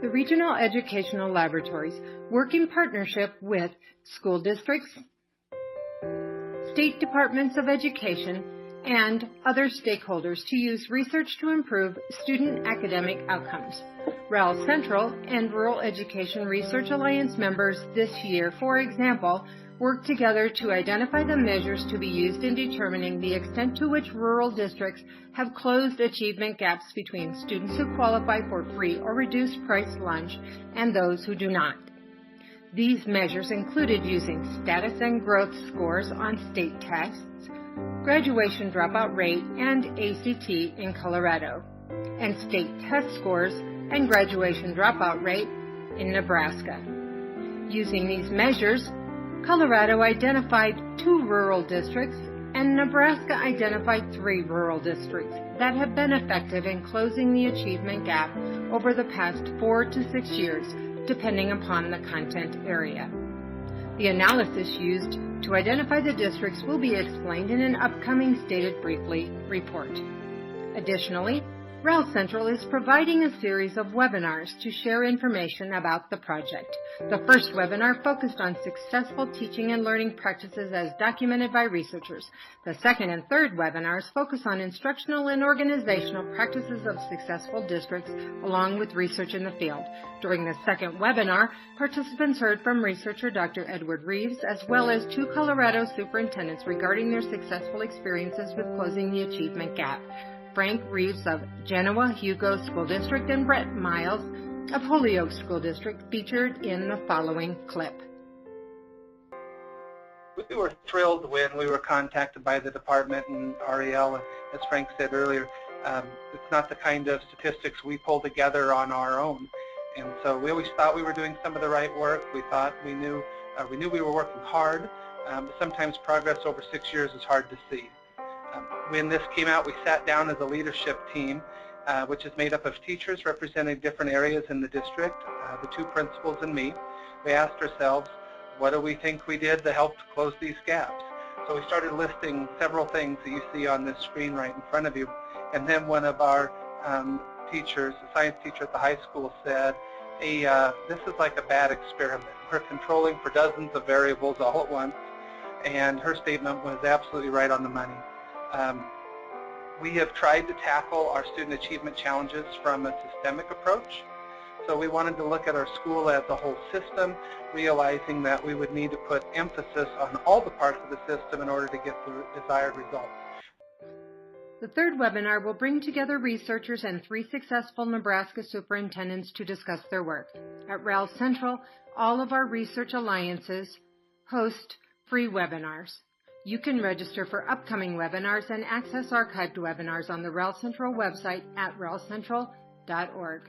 The Regional Educational Laboratories work in partnership with school districts, state departments of education, and other stakeholders to use research to improve student academic outcomes. REL Central and Rural Education Research Alliance members this year, for example, work together to identify the measures to be used in determining the extent to which rural districts have closed achievement gaps between students who qualify for free or reduced price lunch and those who do not. These measures included using status and growth scores on state tests, graduation dropout rate and ACT in Colorado, and state test scores and graduation dropout rate in Nebraska. Using these measures, Colorado identified 2 rural districts and Nebraska identified 3 rural districts that have been effective in closing the achievement gap over the past 4 to 6 years, depending upon the content area. The analysis used to identify the districts will be explained in an upcoming Stated Briefly report. Additionally, REL Central is providing a series of webinars to share information about the project. The first webinar focused on successful teaching and learning practices as documented by researchers. The second and third webinars focus on instructional and organizational practices of successful districts along with research in the field. During the second webinar, participants heard from researcher Dr. Edward Reeves as well as 2 Colorado superintendents regarding their successful experiences with closing the achievement gap. Frank Reeves of Genoa Hugo School District and Brett Miles of Holyoke School District featured in the following clip. We were thrilled when we were contacted by the department and REL, as Frank said earlier. It's not the kind of statistics we pull together on our own, and so we always thought we were doing some of the right work. We thought we knew we were working hard, but sometimes progress over 6 years is hard to see. When this came out, we sat down as a leadership team, which is made up of teachers representing different areas in the district, the 2 principals and me. We asked ourselves, what do we think we did to help close these gaps? So we started listing several things that you see on this screen right in front of you. And then one of our teachers, a science teacher at the high school, said, hey, this is like a bad experiment. We're controlling for dozens of variables all at once. And her statement was absolutely right on the money. We have tried to tackle our student achievement challenges from a systemic approach. So we wanted to look at our school as a whole system, realizing that we would need to put emphasis on all the parts of the system in order to get the desired results. The third webinar will bring together researchers and 3 successful Nebraska superintendents to discuss their work. At REL Central, all of our research alliances host free webinars. You can register for upcoming webinars and access archived webinars on the REL Central website at relcentral.org.